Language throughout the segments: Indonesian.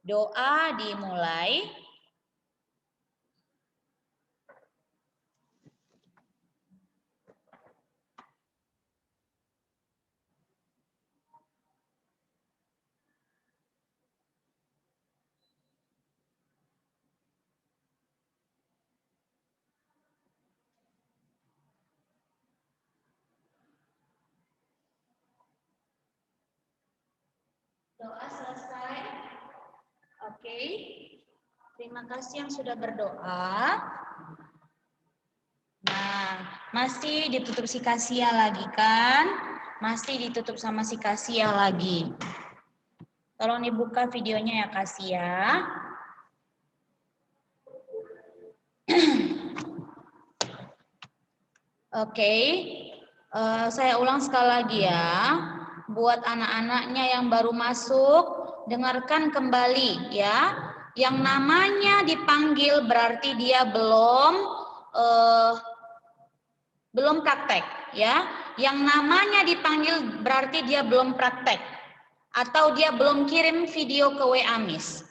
Doa dimulai. Doa selesai. Oke. Terima kasih yang sudah berdoa. Nah, masih ditutup si Kasia lagi kan? Masih ditutup sama si Kasia lagi. Tolong dibuka videonya ya Kasia. Oke. Saya ulang sekali lagi ya. Buat anak-anaknya yang baru masuk, dengarkan kembali ya. Yang namanya dipanggil berarti dia belum praktek ya. Yang namanya dipanggil berarti dia belum praktek atau dia belum kirim video ke WA Miss.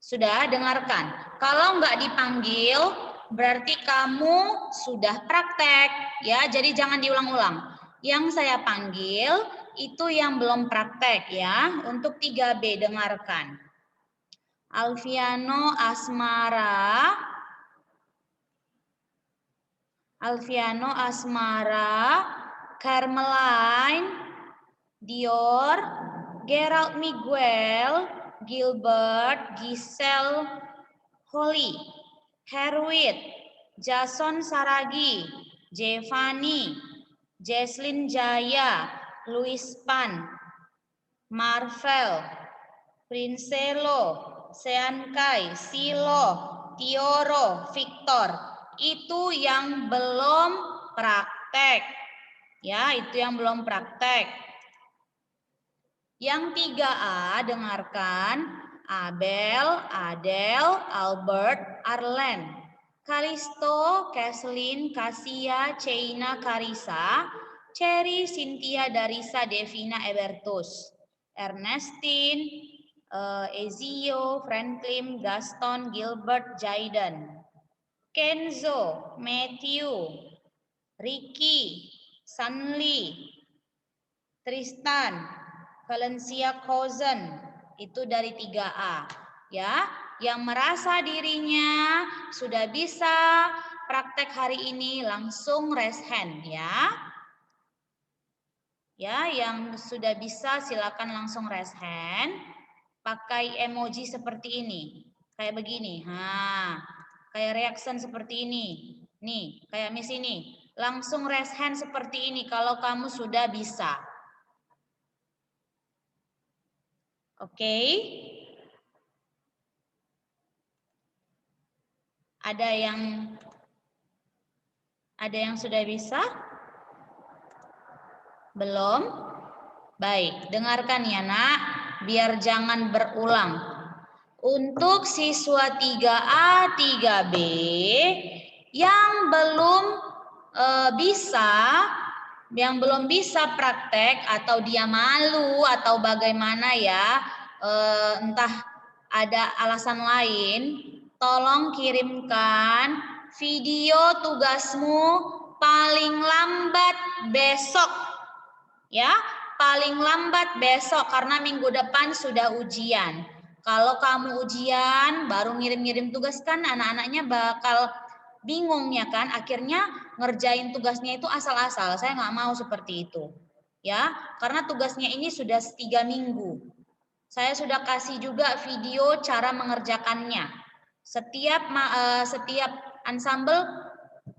Sudah dengarkan. Kalau nggak dipanggil berarti kamu sudah praktek ya. Jadi jangan diulang-ulang. Yang saya panggil itu yang belum praktek ya. Untuk 3B dengarkan. Alfiano Asmara, Carmeline, Dior, Gerald Miguel, Gilbert, Giselle, Holly, Herwit, Jason Saragi, Jevani, Jesslyn Jaya, Luis Pan, Marvel, Princelo, Seankai, Silo, Tioro, Victor. Itu yang belum praktek. Ya, itu yang belum praktek. Yang 3A dengarkan. Abel, Adele, Albert, Arlen, Kalisto, Kathleen, Kasia, Cheina, Karisa, Cherry, Cynthia, Darisa, Devina, Ebertus, Ernestine, Ezio, Franklin, Gaston, Gilbert, Jaiden, Kenzo, Matthew, Ricky, Sanli, Tristan, Valencia Cousin, itu dari 3A. Ya, yang merasa dirinya sudah bisa praktek hari ini langsung raise hand ya. Ya, yang sudah bisa silakan langsung raise hand. Pakai emoji seperti ini. Kayak begini. Kayak reaction seperti ini. Nih, kayak Miss ini. Langsung raise hand seperti ini kalau kamu sudah bisa. Oke. Ada yang sudah bisa? Belum? Baik, dengarkan ya nak, biar jangan berulang. Untuk siswa 3A, 3B yang belum bisa praktek atau dia malu atau bagaimana ya, entah ada alasan lain, tolong kirimkan video tugasmu paling lambat besok. Ya, paling lambat besok karena minggu depan sudah ujian. Kalau kamu ujian baru ngirim-ngirim tugas kan anak-anaknya bakal bingung ya kan, akhirnya ngerjain tugasnya itu asal-asal. Saya nggak mau seperti itu. Ya, karena tugasnya ini sudah 3 minggu. Saya sudah kasih juga video cara mengerjakannya. Setiap ensemble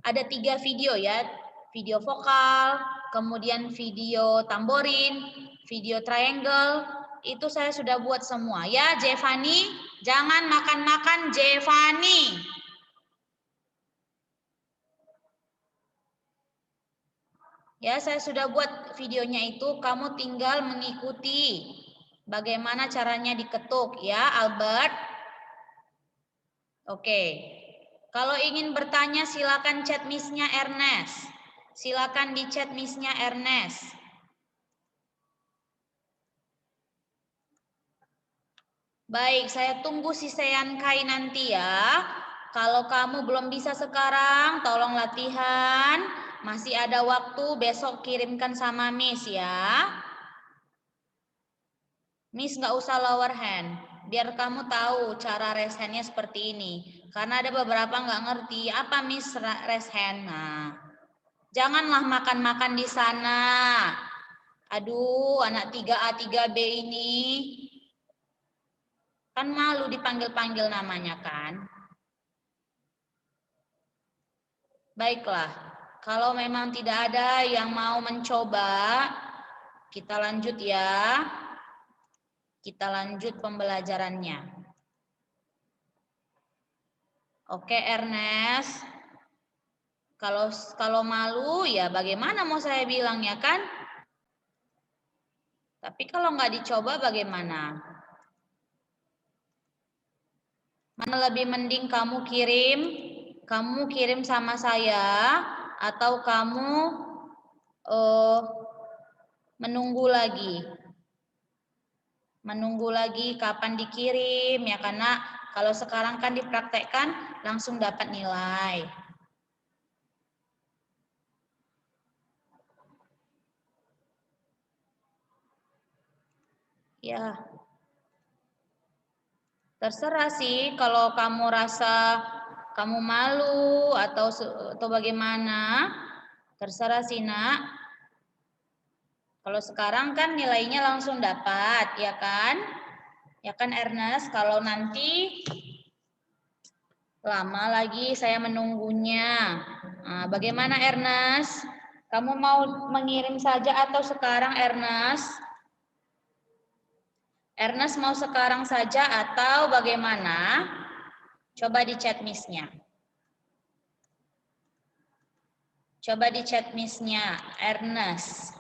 ada 3 video ya. Video vokal, kemudian video tamborin, video triangle, itu saya sudah buat semua. Ya, Jevani, jangan makan-makan Jevani. Ya, saya sudah buat videonya itu, kamu tinggal mengikuti bagaimana caranya diketuk ya, Albert. Oke. Kalau ingin bertanya silakan chat Miss-nya Ernest. Silakan di chat Miss-nya Ernest. Baik, saya tunggu si Sean Kai nanti ya. Kalau kamu belum bisa sekarang, tolong latihan. Masih ada waktu, besok kirimkan sama Miss ya. Miss nggak usah lower hand, biar kamu tahu cara raise hand-nya seperti ini. Karena ada beberapa nggak ngerti, apa Miss raise hand? Nah, janganlah makan-makan di sana. Aduh, anak 3A, 3B ini. Kan malu dipanggil-panggil namanya kan. Baiklah, kalau memang tidak ada yang mau mencoba, kita lanjut ya. Kita lanjut pembelajarannya. Oke, Ernest. Kalau malu ya bagaimana mau saya bilang ya kan? Tapi kalau nggak dicoba bagaimana? Mana lebih mending kamu kirim sama saya atau kamu menunggu lagi kapan dikirim ya, karena kalau sekarang kan dipraktekkan langsung dapat nilai. Ya, terserah sih kalau kamu rasa kamu malu atau bagaimana, terserah sih nak. Kalau sekarang kan nilainya langsung dapat, ya kan? Ya kan Ernest, kalau nanti lama lagi saya menunggunya. Nah, bagaimana Ernest? Kamu mau mengirim saja atau sekarang Ernest? Ernest mau sekarang saja atau bagaimana? Coba di chat Miss-nya. Coba di chat Miss-nya, Ernest.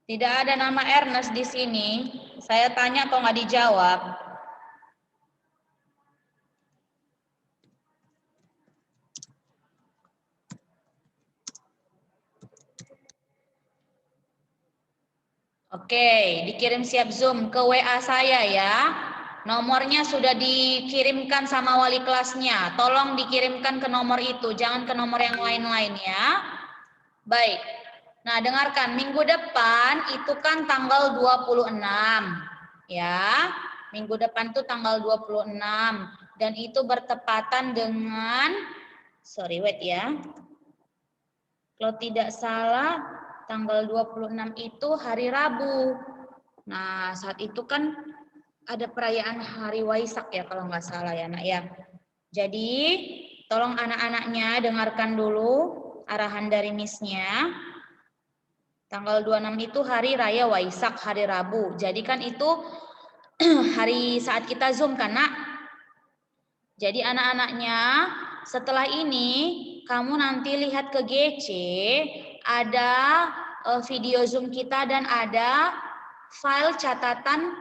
Tidak ada nama Ernest di sini. Saya tanya kok nggak dijawab. Oke, dikirim siap Zoom ke WA saya ya. Nomornya sudah dikirimkan sama wali kelasnya. Tolong dikirimkan ke nomor itu, jangan ke nomor yang lain-lain ya. Baik. Nah, dengarkan, minggu depan itu kan tanggal 26. Ya. Minggu depan itu tanggal 26 dan itu bertepatan dengan wait ya. Kalau tidak salah tanggal 26 itu hari Rabu. Nah, saat itu kan ada perayaan Hari Waisak ya kalau nggak salah ya, Nak ya. Jadi, tolong anak-anaknya dengarkan dulu arahan dari Miss-nya. Tanggal 26 itu hari Raya Waisak, hari Rabu. Jadi kan itu hari saat kita Zoom kan, Nak? Jadi anak-anaknya setelah ini kamu nanti lihat ke GC, ada video Zoom kita dan ada file catatan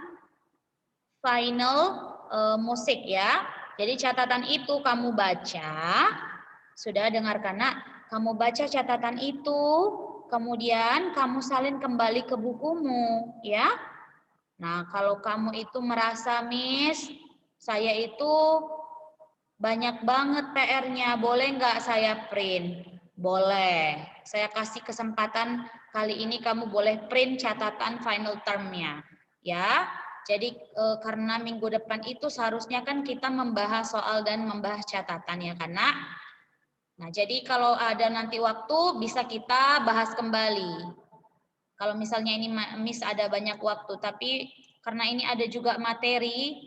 final musik ya. Jadi catatan itu kamu baca, sudah dengarkan Nak, kamu baca catatan itu, kemudian kamu salin kembali ke bukumu ya. Nah, kalau kamu itu merasa Miss, saya itu banyak banget PR-nya, boleh nggak saya print? Boleh. Saya kasih kesempatan kali ini kamu boleh print catatan final term-nya. Ya, jadi karena minggu depan itu seharusnya kan kita membahas soal dan membahas catatan ya karena. Nah, jadi kalau ada nanti waktu bisa kita bahas kembali. Kalau misalnya ini Miss ada banyak waktu, tapi karena ini ada juga materi,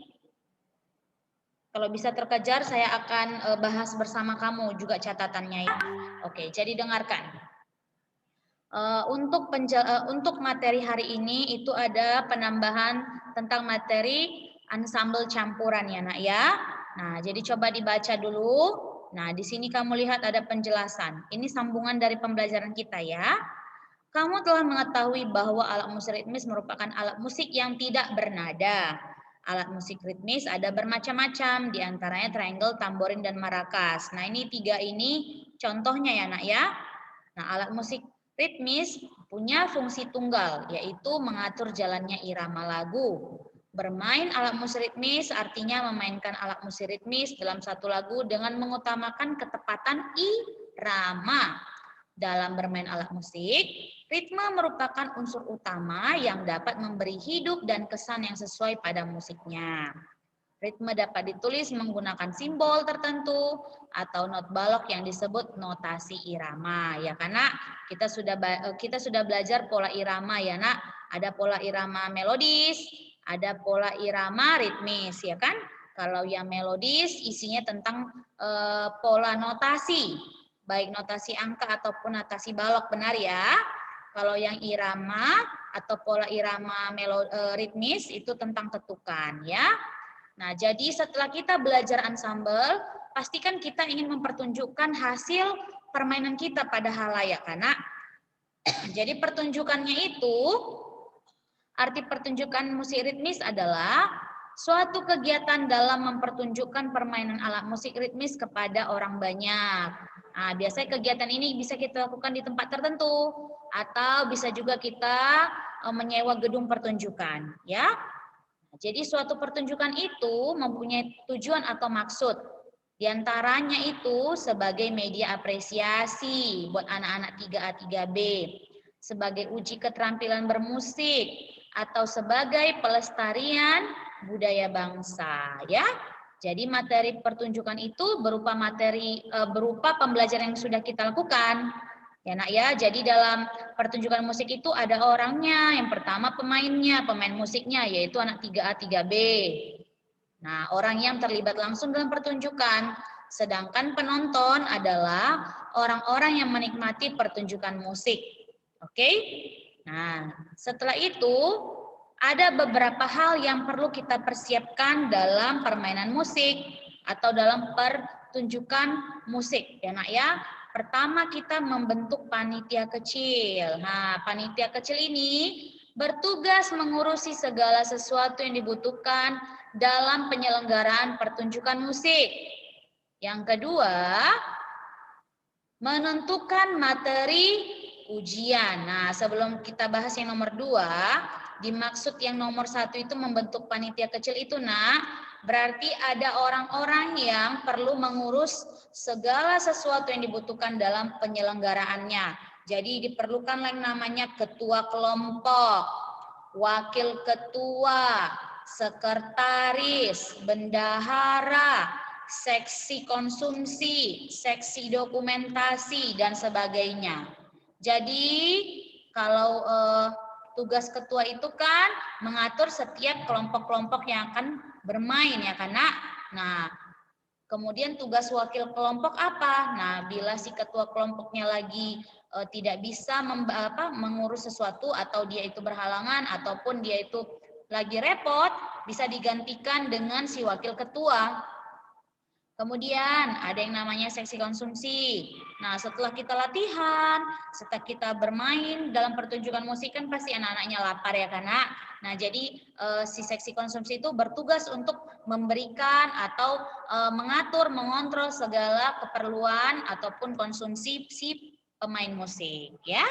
kalau bisa terkejar, saya akan bahas bersama kamu juga catatannya ya. Oke, jadi dengarkan. Untuk materi hari ini itu ada penambahan tentang materi ensemble campuran ya Nak ya. Nah, jadi coba dibaca dulu. Nah, di sini kamu lihat ada penjelasan. Ini sambungan dari pembelajaran kita ya. Kamu telah mengetahui bahwa alat musik ritmis merupakan alat musik yang tidak bernada. Alat musik ritmis ada bermacam-macam, diantaranya triangle, tamborin, dan maracas. Nah, ini 3 ini contohnya ya, Nak ya. Nah, alat musik ritmis punya fungsi tunggal, yaitu mengatur jalannya irama lagu. Bermain alat musik ritmis artinya memainkan alat musik ritmis dalam satu lagu dengan mengutamakan ketepatan irama. Dalam bermain alat musik, ritme merupakan unsur utama yang dapat memberi hidup dan kesan yang sesuai pada musiknya. Ritme dapat ditulis menggunakan simbol tertentu atau not balok yang disebut notasi irama. Ya, karena kita sudah belajar pola irama ya, Nak. Ada pola irama melodis, ada pola irama ritmis, ya kan? Kalau yang melodis isinya tentang pola notasi, baik notasi angka ataupun notasi balok, benar ya. Kalau yang irama atau pola irama ritmis itu tentang ketukan ya. Nah, jadi setelah kita belajar ensemble, pastikan kita ingin mempertunjukkan hasil permainan kita pada halayak, karena jadi pertunjukannya itu, arti pertunjukan musik ritmis adalah suatu kegiatan dalam mempertunjukkan permainan alat musik ritmis kepada orang banyak. Nah, biasanya kegiatan ini bisa kita lakukan di tempat tertentu atau bisa juga kita menyewa gedung pertunjukan, ya. Jadi suatu pertunjukan itu mempunyai tujuan atau maksud. Di antaranya itu sebagai media apresiasi buat anak-anak 3A 3B, sebagai uji keterampilan bermusik, atau sebagai pelestarian budaya bangsa, ya. Jadi materi pertunjukan itu berupa pembelajaran yang sudah kita lakukan. Ya, Nak ya. Jadi dalam pertunjukan musik itu ada orangnya. Yang pertama pemainnya, pemain musiknya yaitu anak 3A 3B. Nah, orang yang terlibat langsung dalam pertunjukan. Sedangkan penonton adalah orang-orang yang menikmati pertunjukan musik. Oke? Nah, setelah itu ada beberapa hal yang perlu kita persiapkan dalam permainan musik atau dalam pertunjukan musik, ya, Nak ya. Pertama kita membentuk panitia kecil. Nah, panitia kecil ini bertugas mengurusi segala sesuatu yang dibutuhkan dalam penyelenggaraan pertunjukan musik. Yang kedua, menentukan materi ujian. Nah, sebelum kita bahas yang nomor 2, dimaksud yang nomor 1 itu membentuk panitia kecil itu, Nak, berarti ada orang-orang yang perlu mengurus segala sesuatu yang dibutuhkan dalam penyelenggaraannya. Jadi diperlukan yang namanya ketua kelompok, wakil ketua, sekretaris, bendahara, seksi konsumsi, seksi dokumentasi, dan sebagainya. Jadi kalau tugas ketua itu kan mengatur setiap kelompok-kelompok yang akan bermain ya, karena nah kemudian tugas wakil kelompok apa? Nah, bila si ketua kelompoknya lagi tidak bisa mengurus sesuatu atau dia itu berhalangan ataupun dia itu lagi repot, bisa digantikan dengan si wakil ketua. Kemudian ada yang namanya seksi konsumsi. Nah, setelah kita latihan, setelah kita bermain dalam pertunjukan musik kan pasti anak-anaknya lapar ya, karena nah jadi si seksi konsumsi itu bertugas untuk memberikan atau mengatur, mengontrol segala keperluan ataupun konsumsi si pemain musik ya.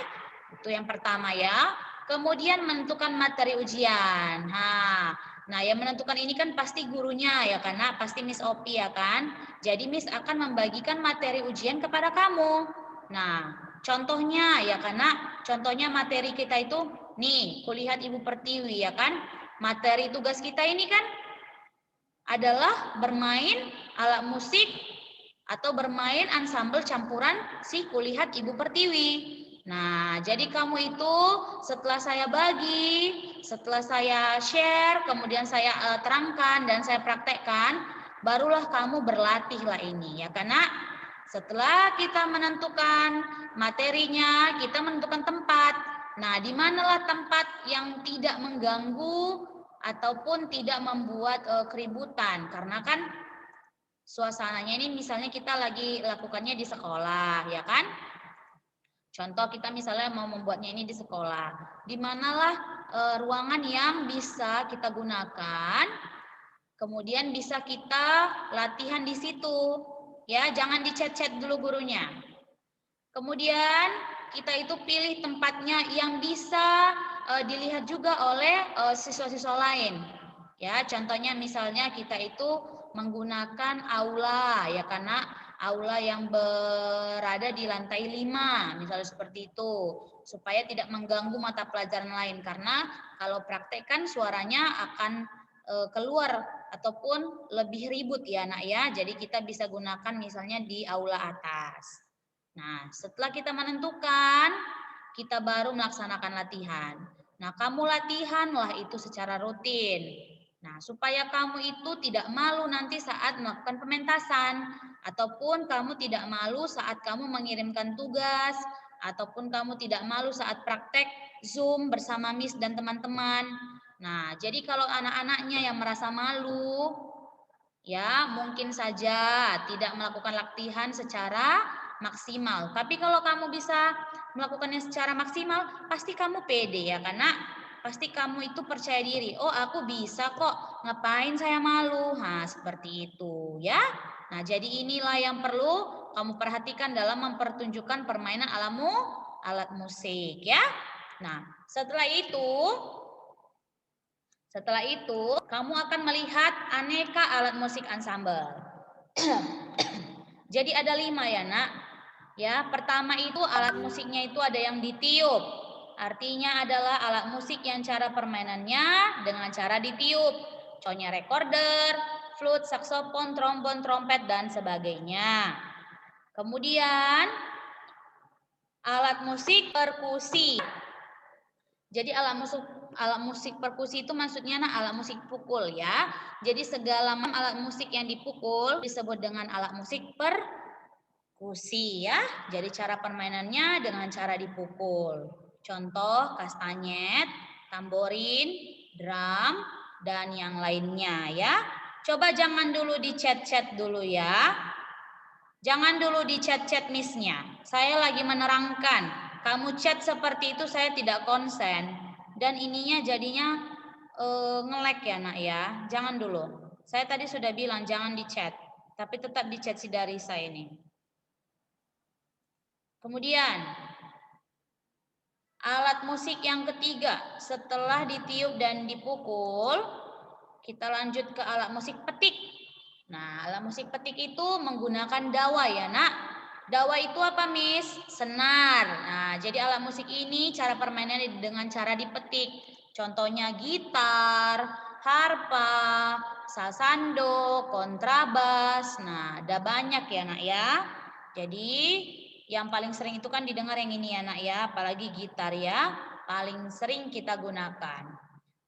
Itu yang pertama ya. Kemudian menentukan materi ujian. Nah, yang menentukan ini kan pasti gurunya ya, karena pasti Miss Opi ya kan. Jadi Miss akan membagikan materi ujian kepada kamu. Nah, contohnya ya, karena contohnya materi kita itu nih, kulihat Ibu Pertiwi ya kan. Materi tugas kita ini kan adalah bermain alat musik atau bermain ensemble campuran si kulihat Ibu Pertiwi. Nah, jadi kamu itu setelah saya bagi, setelah saya share, kemudian saya terangkan dan saya praktekkan, barulah kamu berlatihlah ini ya, karena setelah kita menentukan materinya, kita menentukan tempat. Nah, di manalah tempat yang tidak mengganggu ataupun tidak membuat keributan, karena kan suasananya ini misalnya kita lagi lakukannya di sekolah, ya kan? Contoh kita misalnya mau membuatnya ini di sekolah. Di manalah ruangan yang bisa kita gunakan Kemudian bisa kita latihan di situ. Ya, jangan dicet-cet dulu gurunya. Kemudian kita itu pilih tempatnya yang bisa dilihat juga oleh siswa-siswa lain. Ya, contohnya misalnya kita itu menggunakan aula ya, karena aula yang berada di lantai 5, misalnya seperti itu, supaya tidak mengganggu mata pelajaran lain, karena kalau praktek kan suaranya akan keluar ataupun lebih ribut ya nak ya. Jadi kita bisa gunakan misalnya di aula atas. Nah, setelah kita menentukan, kita baru melaksanakan latihan. Nah, kamu latihanlah itu secara rutin. Nah, supaya kamu itu tidak malu nanti saat melakukan pementasan, ataupun kamu tidak malu saat kamu mengirimkan tugas, ataupun kamu tidak malu saat praktek Zoom bersama Miss dan teman-teman. Nah, jadi kalau anak-anaknya yang merasa malu, ya mungkin saja tidak melakukan latihan secara maksimal. Tapi kalau kamu bisa melakukannya secara maksimal, pasti kamu pede ya, karena pasti kamu itu percaya diri. Oh, aku bisa kok, ngapain saya malu? Nah, seperti itu ya. Nah, jadi inilah yang perlu kamu perhatikan dalam mempertunjukkan permainan alat musik ya. Nah, setelah itu, kamu akan melihat aneka alat musik ansambel. Jadi ada 5 ya nak. Ya, pertama itu alat musiknya itu ada yang ditiup. Artinya adalah alat musik yang cara permainannya dengan cara ditiup. Contohnya recorder, flute, saksofon, trombon, trompet, dan sebagainya. Kemudian alat musik perkusi. Jadi alat musik perkusi itu maksudnya alat musik pukul ya. Jadi segala macam alat musik yang dipukul disebut dengan alat musik perkusi ya. Jadi cara permainannya dengan cara dipukul. Contoh kastanyet, tamborin, drum, dan yang lainnya ya. Coba jangan dulu dicet-cet dulu ya. Jangan dulu dicet-cet Miss-nya. Saya lagi menerangkan. Kamu chat seperti itu saya tidak konsen. Dan ininya jadinya nge-lag ya nak ya. Jangan dulu. Saya tadi sudah bilang jangan dicet. Tapi tetap dicet si Darisa ini. Kemudian alat musik yang ketiga. Setelah ditiup dan dipukul, kita lanjut ke alat musik petik. Nah, alat musik petik itu menggunakan dawa ya nak. Dawa itu apa Miss? Senar. Nah, jadi alat musik ini cara permainannya dengan cara dipetik. Contohnya gitar, harpa, sasando, kontrabas. Nah, ada banyak ya nak ya. Jadi yang paling sering itu kan didengar yang ini ya nak ya. Apalagi gitar ya. Paling sering kita gunakan.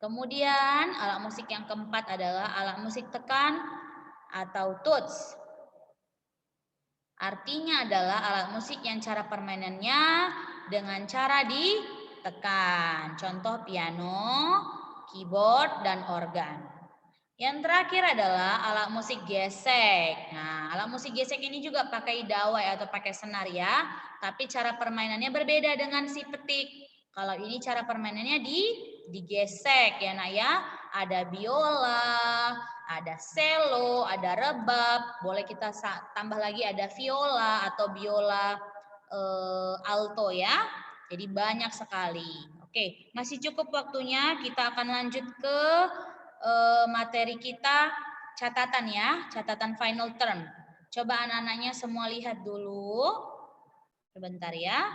Kemudian alat musik yang keempat adalah alat musik tekan atau tuts. Artinya adalah alat musik yang cara permainannya dengan cara ditekan. Contoh piano, keyboard, dan organ. Yang terakhir adalah alat musik gesek. Nah, alat musik gesek ini juga pakai dawai atau pakai senar ya. Tapi cara permainannya berbeda dengan si petik. Kalau ini cara permainannya digesek ya nak ya. Ada biola, ada cello, ada rebab, boleh kita tambah lagi ada viola atau biola alto ya. Jadi banyak sekali. Oke, masih cukup waktunya. Kita akan lanjut ke materi kita catatan ya, catatan final term. Coba anak-anaknya semua lihat dulu. Sebentar ya.